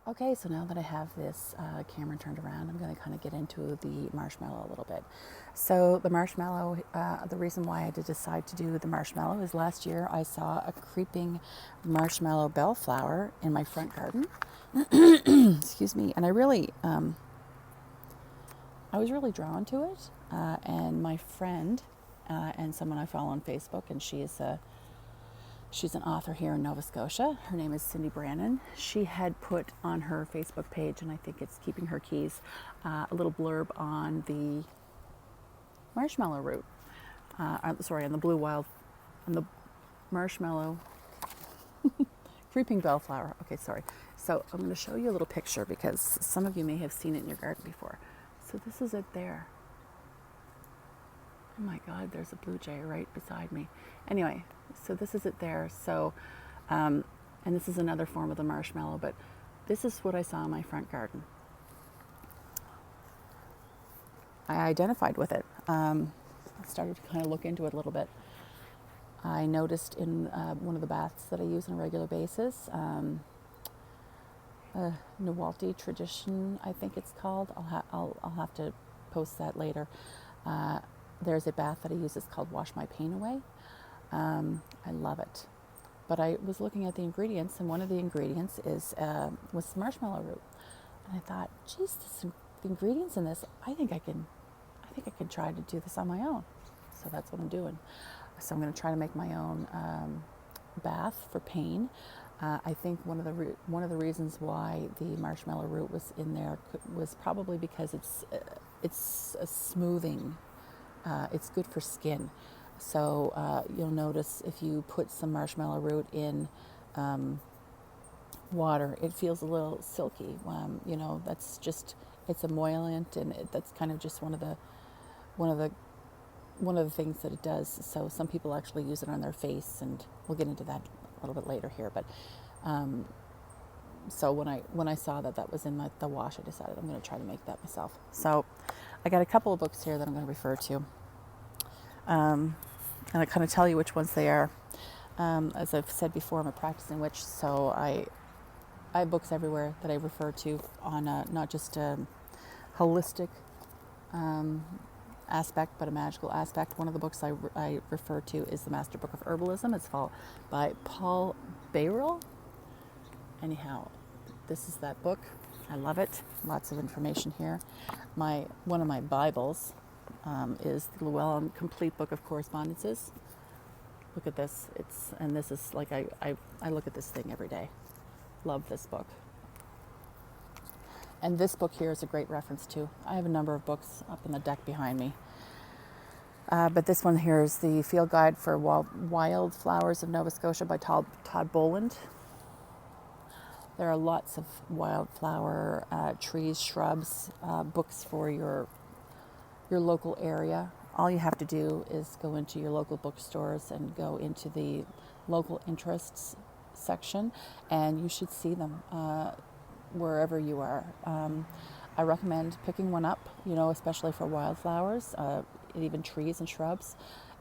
Okay, so now that I have this camera turned around, I'm going to kind of get into the marshmallow a little bit. So the marshmallow, the reason why I did decide to do the marshmallow is last year I saw a creeping marshmallow bellflower in my front garden. Excuse me, and I was really drawn to it. And my friend and someone I follow on Facebook, and she's an author here in Nova Scotia. Her name is Cindy Brannon. She had put on her Facebook page, and I think it's Keeping Her Keys, a little blurb on the marshmallow root. On the marshmallow creeping bellflower. Okay, sorry. So I'm going to show you a little picture because some of you may have seen it in your garden before. So this is it there. Oh my God, there's a blue jay right beside me. Anyway, so this is it there. So, and this is another form of the marshmallow, but this is what I saw in my front garden. I identified with it. I started to kind of look into it a little bit. I noticed in one of the baths that I use on a regular basis, Nuwalti tradition, I think it's called. I'll have to post that later. There's a bath that I use. It's called Wash My Pain Away. I love it. But I was looking at the ingredients, and one of the ingredients was marshmallow root. And I thought, geez, the ingredients in this, I think I can try to do this on my own. So that's what I'm doing. So I'm going to try to make my own bath for pain. I think one of the reasons why the marshmallow root was in there was probably because it's a smoothing. It's good for skin. So you'll notice if you put some marshmallow root in water, it feels a little silky. It's emollient, and that's kind of just one of the things that it does. So some people actually use it on their face, and we'll get into that a little bit later here. But so when I saw that was in the wash, I decided I'm going to try to make that myself. So I got a couple of books here that I'm going to refer to. And I kind of tell you which ones they are. As I've said before, I'm a practicing witch, so I have books everywhere that I refer to on not just a holistic aspect, but a magical aspect. One of the books I refer to is the Master Book of Herbalism. It's by Paul Bayrill. Anyhow, this is that book. I love it. Lots of information here. One of my Bibles is the Llewellyn Complete Book of Correspondences. Look at this. This is like I look at this thing every day. Love this book. And this book here is a great reference too. I have a number of books up in the deck behind me. But this one here is the Field Guide for Wildflowers of Nova Scotia by Todd Boland. There are lots of wildflower trees, shrubs, books for your local area. All you have to do is go into your local bookstores and go into the local interests section, and you should see them wherever you are. I recommend picking one up, especially for wildflowers, and even trees and shrubs.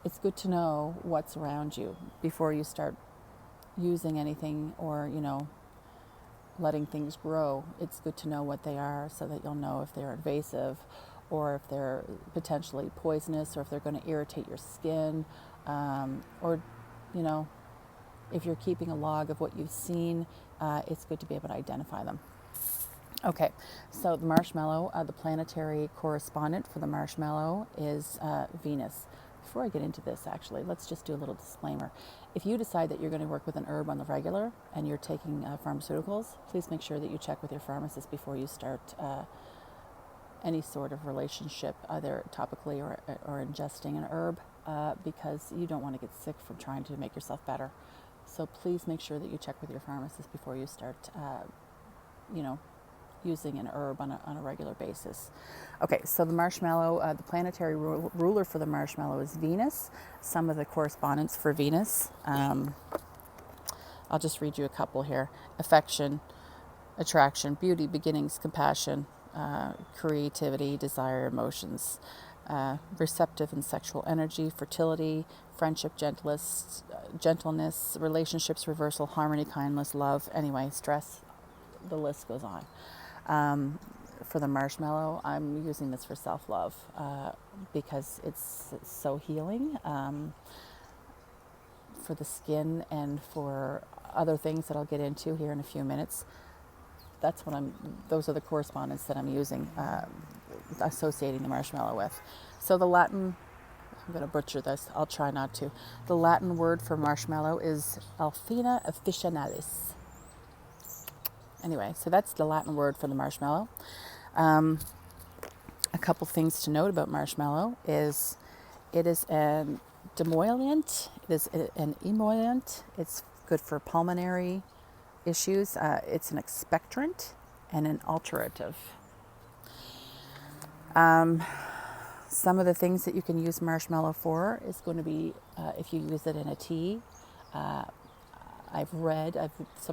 It's good to know what's around you before you start using anything or, letting things grow. It's good to know what they are so that you'll know if they're invasive or if they're potentially poisonous or if they're going to irritate your skin, or, if you're keeping a log of what you've seen, it's good to be able to identify them. Okay, so the marshmallow, the planetary correspondent for the marshmallow is Venus. Before I get into this, actually, let's just do a little disclaimer. If you decide that you're going to work with an herb on the regular and you're taking pharmaceuticals, please make sure that you check with your pharmacist before you start any sort of relationship, either topically or ingesting an herb, because you don't want to get sick from trying to make yourself better. So please make sure that you check with your pharmacist before you start, using an herb on a regular basis. Okay, so the marshmallow, the planetary ruler for the marshmallow is Venus. Some of the correspondence for Venus, I'll just read you a couple here. Affection, attraction, beauty, beginnings, compassion, creativity, desire, emotions, receptive and sexual energy, fertility, friendship, gentleness, relationships, reversal, harmony, kindness, love, anyway, stress, the list goes on. For the marshmallow, I'm using this for self-love because it's so healing for the skin and for other things that I'll get into here in a few minutes. Those are the correspondence that I'm using, associating the marshmallow with. So the Latin, I'm going to butcher this, I'll try not to. The Latin word for marshmallow is Alphina officinalis. Anyway, so that's the Latin word for the marshmallow. A couple things to note about marshmallow is it is an demollient, it is an emollient, it's good for pulmonary issues, it's an expectorant and an alterative. Some of the things that you can use marshmallow for is going to be if you use it in a tea. Some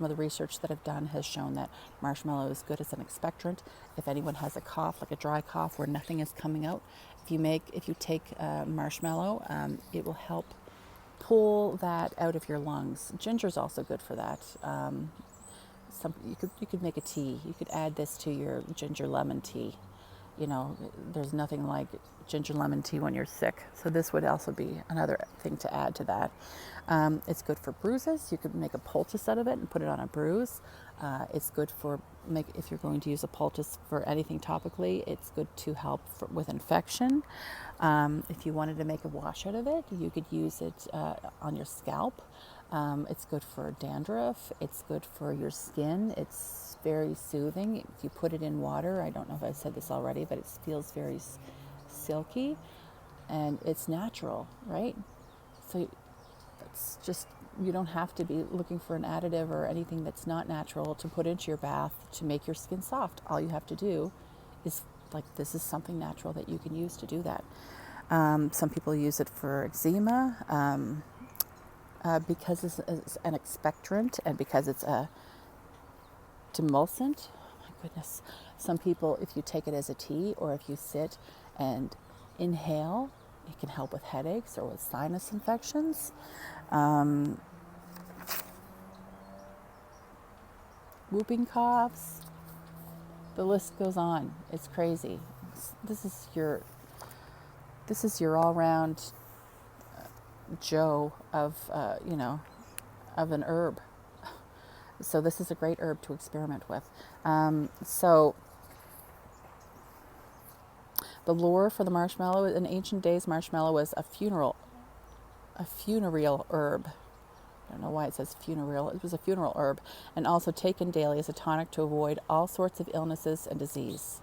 of the research that I've done has shown that marshmallow is good as an expectorant. If anyone has a cough, like a dry cough where nothing is coming out, if you take marshmallow, it will help pull that out of your lungs. Ginger is also good for that. You could make a tea. You could add this to your ginger lemon tea. You know, there's nothing like ginger lemon tea when you're sick. So this would also be another thing to add to that. It's good for bruises. You could make a poultice out of it and put it on a bruise. It's good if you're going to use a poultice for anything topically, it's good to help with infection. If you wanted to make a wash out of it, you could use it on your scalp. It's good for dandruff. It's good for your skin. It's very soothing. If you put it in water, I don't know if I've said this already, but it feels very silky and it's natural, right? So it's just, you don't have to be looking for an additive or anything that's not natural to put into your bath to make your skin soft. All you have to do is, this is something natural that you can use to do that. Some people use it for eczema because it's an expectorant and because it's a demulcent. Oh my goodness. Some people, if you take it as a tea or if you sit and inhale, it can help with headaches or with sinus infections. Whooping coughs. The list goes on. It's crazy. This is your all-round Joe of an herb. So this is a great herb to experiment with. So the lore for the marshmallow, in ancient days, marshmallow was a funereal herb. I don't know why it says funereal. It was a funeral herb, and also taken daily as a tonic to avoid all sorts of illnesses and disease.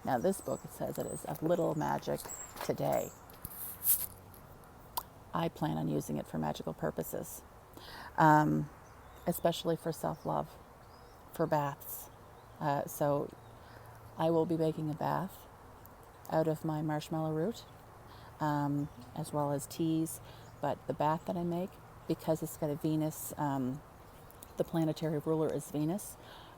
Now this book, it says it is a little magic today. I plan on using it for magical purposes, especially for self-love, for baths. So I will be making a bath out of my marshmallow root, as well as teas. But the bath that I make, because it's got a Venus, the planetary ruler is Venus,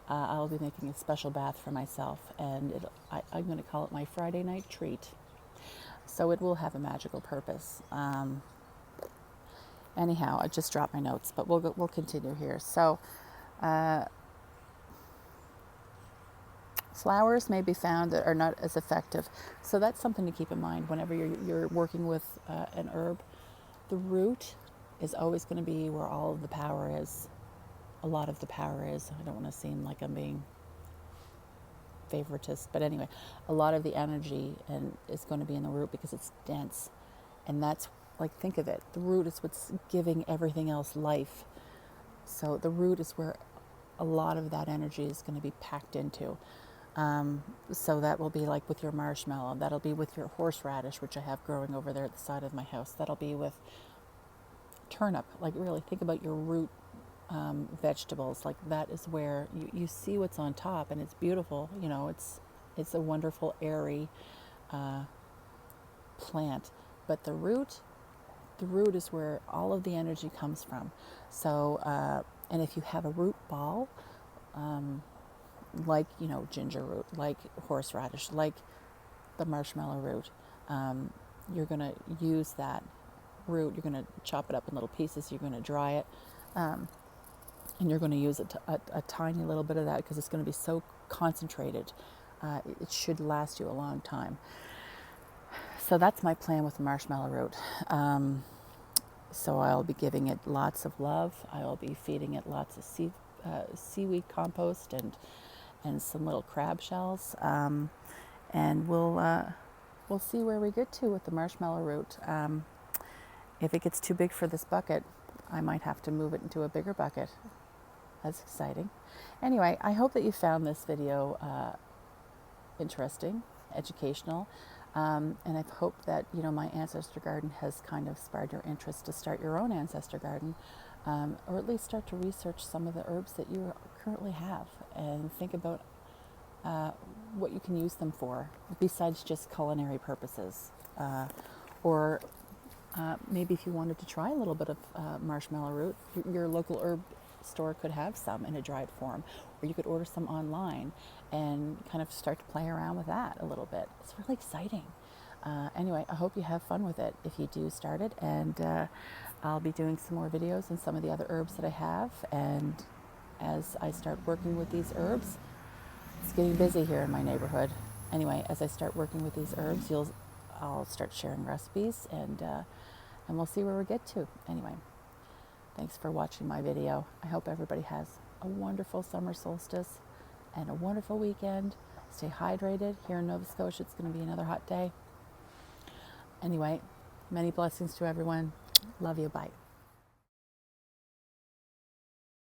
I'll be making a special bath for myself, and I'm going to call it my Friday night treat. So it will have a magical purpose. Anyhow, I just dropped my notes, but we'll continue here. So, flowers may be found that are not as effective. So that's something to keep in mind whenever you're working with an herb. The root is always going to be where all of the power is. A lot of the power is. I don't want to seem like I'm being favoritist, but anyway, a lot of the energy is going to be in the root because it's dense, and that's think of it. The root is what's giving everything else life. So the root is where a lot of that energy is going to be packed into. So that will be like with your marshmallow. That'll be with your horseradish, which I have growing over there at the side of my house. That'll be with turnip. Really think about your root vegetables. That is where you see what's on top, and it's beautiful. It's a wonderful, airy plant. But the root is where all of the energy comes from. So, and if you have a root ball, ginger root, like horseradish, like the marshmallow root, you're going to use that root, you're going to chop it up in little pieces, you're going to dry it, and and you're going to use a tiny little bit of that because it's going to be so concentrated. It should last you a long time. So that's my plan with the marshmallow root. So I'll be giving it lots of love. I'll be feeding it lots of seaweed compost and some little crab shells. And we'll see where we get to with the marshmallow root. If it gets too big for this bucket, I might have to move it into a bigger bucket. That's exciting. Anyway, I hope that you found this video interesting, educational, and I hope that my Ancestor Garden has kind of sparked your interest to start your own Ancestor Garden, or at least start to research some of the herbs that you currently have and think about what you can use them for besides just culinary purposes, or maybe if you wanted to try a little bit of marshmallow root, your local herb store could have some in a dried form, or you could order some online and kind of start to play around with that a little bit. It's really exciting. Anyway, I hope you have fun with it if you do start it, and I'll be doing some more videos on some of the other herbs that I have, and as I start working with these herbs, it's getting busy here in my neighborhood. Anyway, as I start working with these herbs, I'll start sharing recipes, and we'll see where we get to. Anyway, thanks for watching my video. I hope everybody has a wonderful summer solstice and a wonderful weekend. Stay hydrated. Here in Nova Scotia, it's going to be another hot day. Anyway, many blessings to everyone. Love you. Bye.